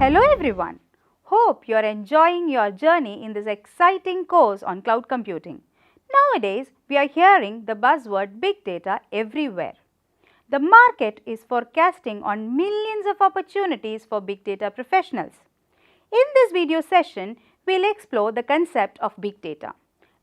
Hello everyone. Hope you are enjoying your journey in this exciting course on cloud computing. Nowadays, we are hearing the buzzword big data everywhere. The market is forecasting on millions of opportunities for big data professionals. In this video session, we will explore the concept of big data.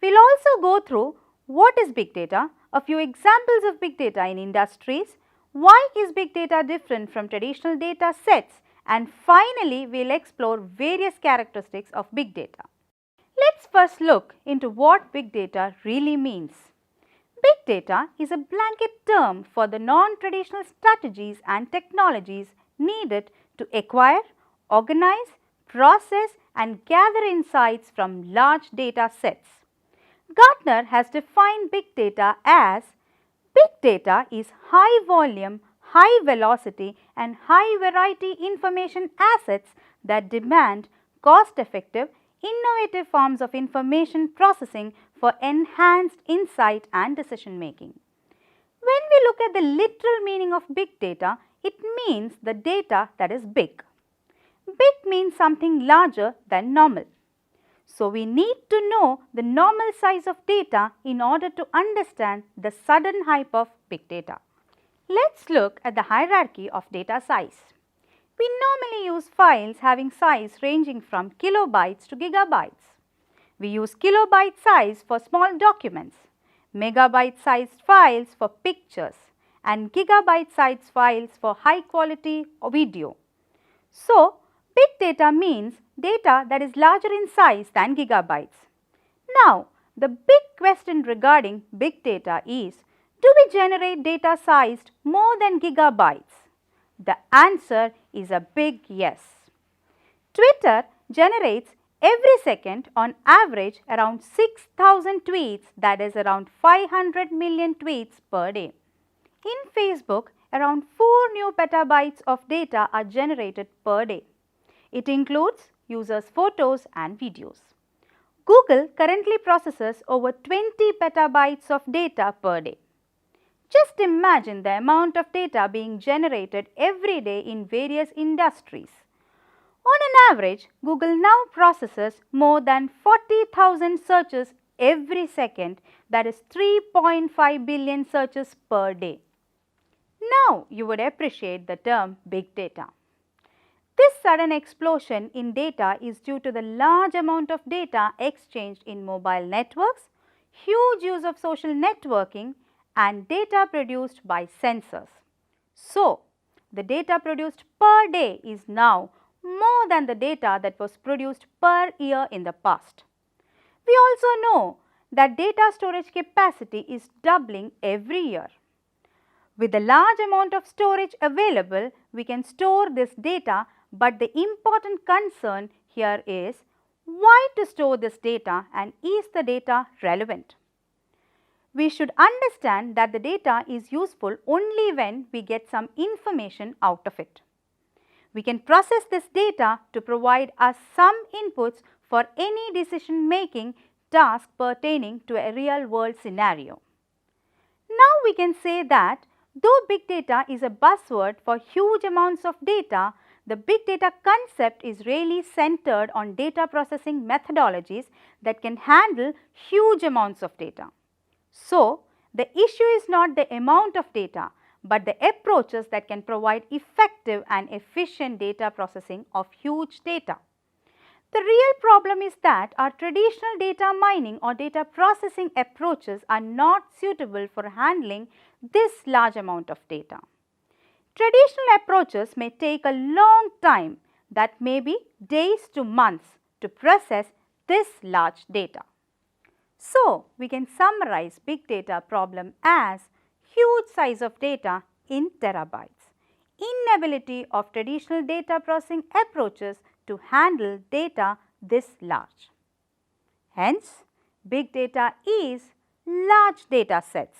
We will also go through what is big data, a few examples of big data in industries, why is big data different from traditional data sets, and finally, we will explore various characteristics of big data. Let's first look into what big data really means. Big data is a blanket term for the non-traditional strategies and technologies needed to acquire, organize, process and gather insights from large data sets. Gartner has defined big data as big data is high volume, high velocity and high variety information assets that demand cost-effective, innovative forms of information processing for enhanced insight and decision making. When we look at the literal meaning of big data, it means the data that is big. Big means something larger than normal. So, we need to know the normal size of data in order to understand the sudden hype of big data. Let's look at the hierarchy of data size. We normally use files having size ranging from kilobytes to gigabytes. We use kilobyte size for small documents, megabyte sized files for pictures and gigabyte sized files for high quality video. So, big data means data that is larger in size than gigabytes. Now, the big question regarding big data is, do we generate data sized more than gigabytes? The answer is a big yes. Twitter generates every second on average around 6,000 tweets, that is around 500 million tweets per day. In Facebook, around 4 new petabytes of data are generated per day. It includes users' photos and videos. Google currently processes over 20 petabytes of data per day. Just imagine the amount of data being generated every day in various industries. On an average, Google now processes more than 40,000 searches every second, that is 3.5 billion searches per day. Now you would appreciate the term big data. This sudden explosion in data is due to the large amount of data exchanged in mobile networks, huge use of social networking and data produced by sensors. So, the data produced per day is now more than the data that was produced per year in the past. We also know that data storage capacity is doubling every year. With a large amount of storage available, we can store this data, but the important concern here is why to store this data and is the data relevant? We should understand that the data is useful only when we get some information out of it. We can process this data to provide us some inputs for any decision making task pertaining to a real world scenario. Now we can say that though big data is a buzzword for huge amounts of data, the big data concept is really centered on data processing methodologies that can handle huge amounts of data. So, the issue is not the amount of data, but the approaches that can provide effective and efficient data processing of huge data. The real problem is that our traditional data mining or data processing approaches are not suitable for handling this large amount of data. Traditional approaches may take a long time, that may be days to months, to process this large data. So, we can summarize big data problem as huge size of data in terabytes, inability of traditional data processing approaches to handle data this large. Hence, big data is large data sets.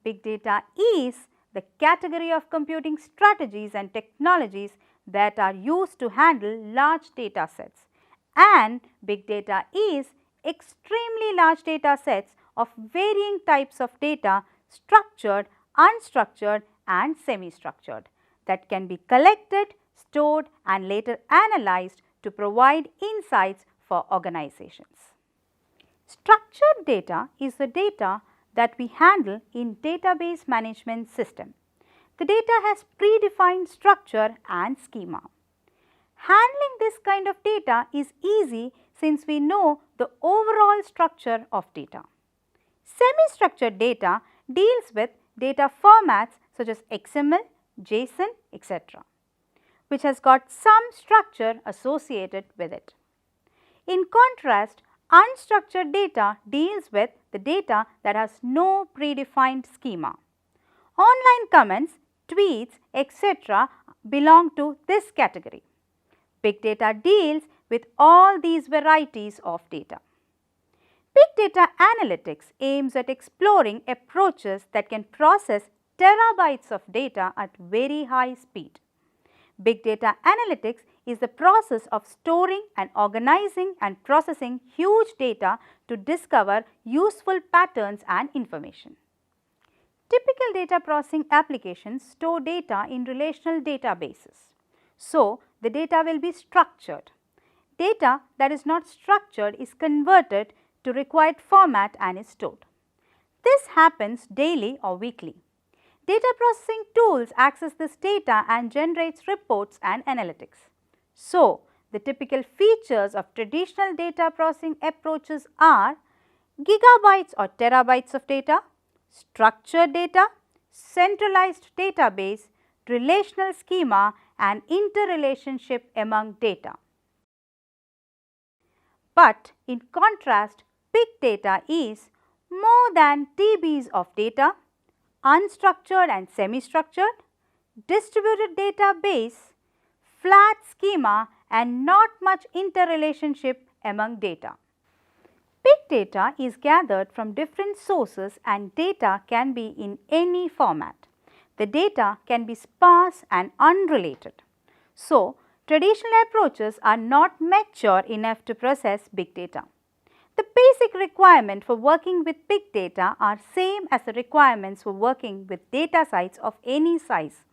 Big data is the category of computing strategies and technologies that are used to handle large data sets, and big data is extremely large data sets of varying types of data, structured, unstructured and semi-structured, that can be collected, stored and later analyzed to provide insights for organizations. Structured data is the data that we handle in database management system. The data has predefined structure and schema. Handling this kind of data is easy since we know the overall structure of data. Semi-structured data deals with data formats such as XML, JSON, etc., which has got some structure associated with it. In contrast, unstructured data deals with the data that has no predefined schema. Online comments, tweets, etc. belong to this category. Big data deals with all these varieties of data. Big data analytics aims at exploring approaches that can process terabytes of data at very high speed. Big data analytics is the process of storing and organizing and processing huge data to discover useful patterns and information. Typical data processing applications store data in relational databases. So, the data will be structured. Data that is not structured is converted to required format and is stored. This happens daily or weekly. Data processing tools access this data and generates reports and analytics. So, the typical features of traditional data processing approaches are gigabytes or terabytes of data, structured data, centralized database, relational schema and interrelationship among data. But in contrast, big data is more than TBs of data, unstructured and semi-structured, distributed database, flat schema and not much interrelationship among data. Big data is gathered from different sources and data can be in any format. The data can be sparse and unrelated. So, traditional approaches are not mature enough to process big data. The basic requirement for working with big data are same as the requirements for working with data sets of any size.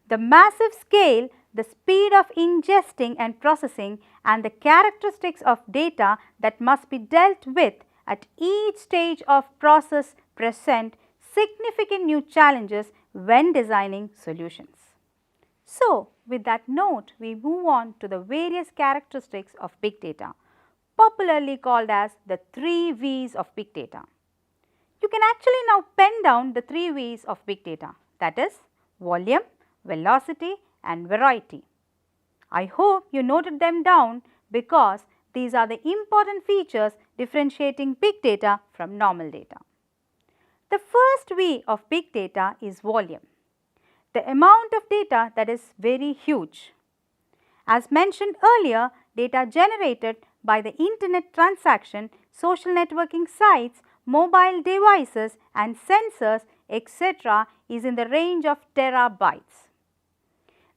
The massive scale, the speed of ingesting and processing and the characteristics of data that must be dealt with at each stage of process present significant new challenges when designing solutions. So, with that note, we move on to the various characteristics of big data, popularly called as the 3 V's of big data. You can actually now pen down the 3 V's of big data, that is volume, velocity and variety. I hope you noted them down because these are the important features differentiating big data from normal data. The first V of big data is volume, the amount of data that is very huge. As mentioned earlier, data generated by the internet transaction, social networking sites, mobile devices and sensors, etc. is in the range of terabytes.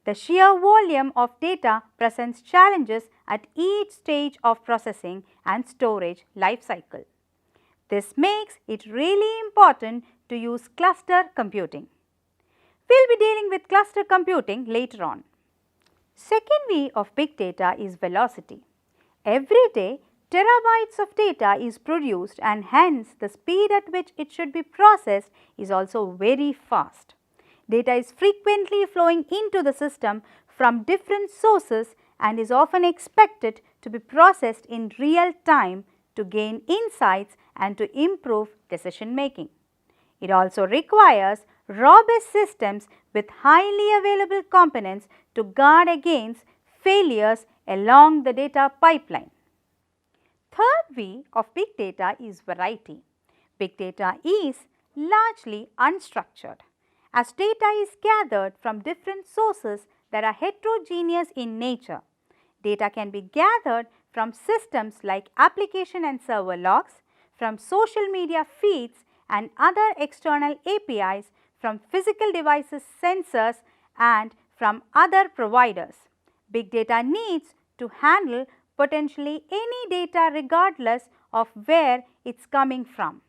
The sheer volume of data presents challenges at each stage of processing and storage life cycle. This makes it really important to use cluster computing. We will be dealing with cluster computing later on. Second V of big data is velocity. Every day, terabytes of data is produced and hence the speed at which it should be processed is also very fast. Data is frequently flowing into the system from different sources and is often expected to be processed in real time to gain insights and to improve decision making. It also requires robust systems with highly available components to guard against failures along the data pipeline. Third V of big data is variety. Big data is largely unstructured. As data is gathered from different sources that are heterogeneous in nature, data can be gathered from systems like application and server logs, from social media feeds and other external APIs, from physical devices, sensors and from other providers. Big data needs to handle potentially any data regardless of where it's coming from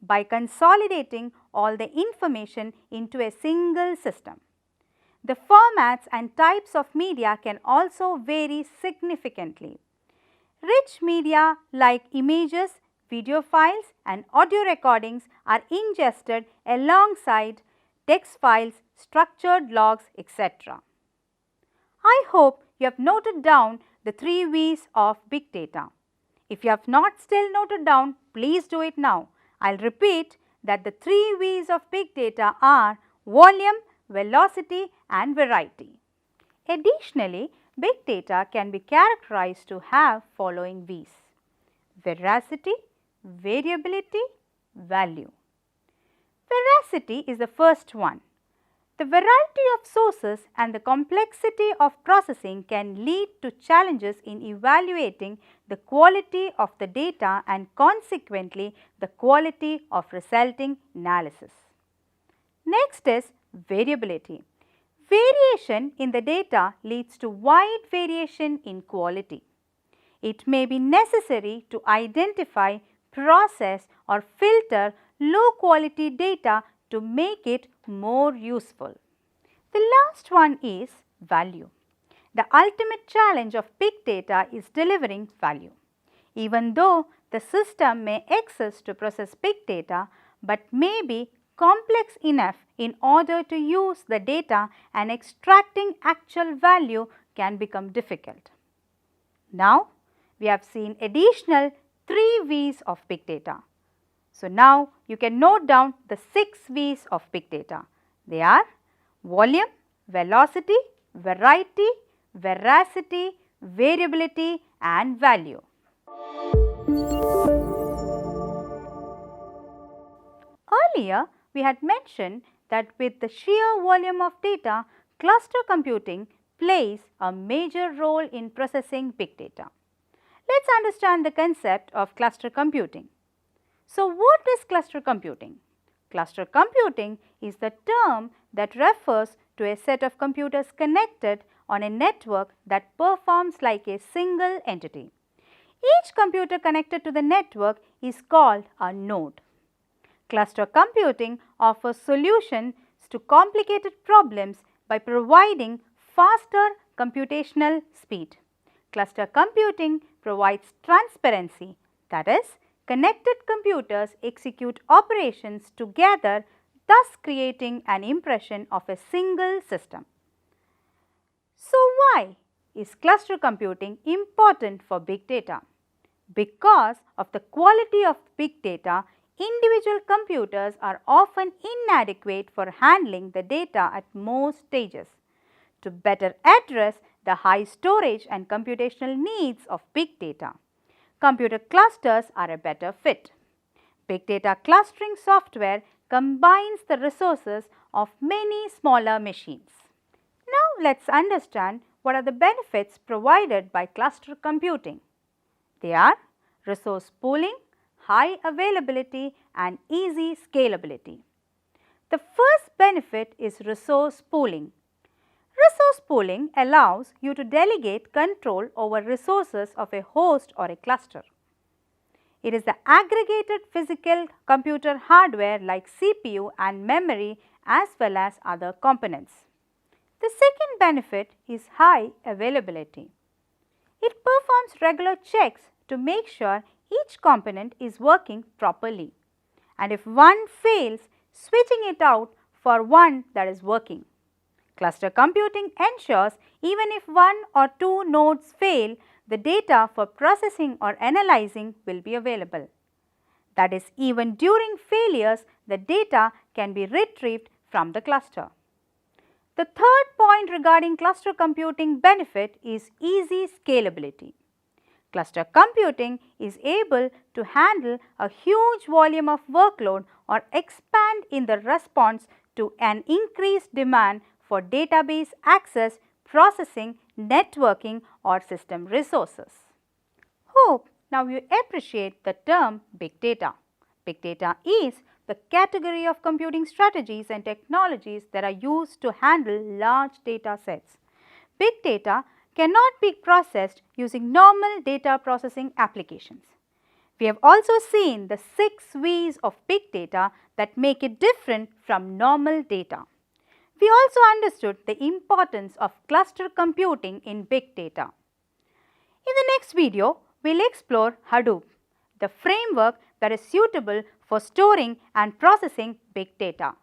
by consolidating all the information into a single system. The formats and types of media can also vary significantly. Rich media like images, video files and audio recordings are ingested alongside text files, structured logs, etc. I hope you have noted down the 3 V's of big data. If you have not still noted down, please do it now. I'll repeat that the 3 V's of big data are volume, velocity and variety. Additionally, big data can be characterized to have following V's: veracity, variability, value. Veracity is the first one. The variety of sources and the complexity of processing can lead to challenges in evaluating the quality of the data and consequently the quality of resulting analysis. Next is variability. Variation in the data leads to wide variation in quality. It may be necessary to identify, process or filter low quality data to make it more useful. The last one is value. The ultimate challenge of big data is delivering value. Even though the system may exist to process big data, but may be complex enough in order to use the data, and extracting actual value can become difficult. Now, we have seen additional 3 V's of big data. So, now you can note down the 6 V's of big data. They are volume, velocity, variety, veracity, variability and value. Earlier, we had mentioned that with the sheer volume of data, cluster computing plays a major role in processing big data. Let's understand the concept of cluster computing. So, what is cluster computing? Cluster computing is the term that refers to a set of computers connected on a network that performs like a single entity. Each computer connected to the network is called a node. Cluster computing offers solutions to complicated problems by providing faster computational speed. Cluster computing provides transparency, that is, connected computers execute operations together, thus creating an impression of a single system. So, why is cluster computing important for big data? Because of the quality of big data, individual computers are often inadequate for handling the data at most stages. To better address the high storage and computational needs of big data, computer clusters are a better fit. Big data clustering software combines the resources of many smaller machines. Now, let's understand what are the benefits provided by cluster computing. They are resource pooling, high availability and easy scalability. The first benefit is resource pooling. Resource pooling allows you to delegate control over resources of a host or a cluster. It is the aggregated physical computer hardware like CPU and memory as well as other components. The second benefit is high availability. It performs regular checks to make sure each component is working properly, and if one fails, switching it out for one that is working. Cluster computing ensures even if one or two nodes fail, the data for processing or analyzing will be available. That is, even during failures, the data can be retrieved from the cluster. The third point regarding cluster computing benefit is easy scalability. Cluster computing is able to handle a huge volume of workload or expand in the response to an increased demand for database access, processing, networking or system resources. Hope now you appreciate the term big data. Big data is the category of computing strategies and technologies that are used to handle large data sets. Big data cannot be processed using normal data processing applications. We have also seen the 6 V's of big data that make it different from normal data. We also understood the importance of cluster computing in big data. In the next video, we'll explore Hadoop, the framework that is suitable for storing and processing big data.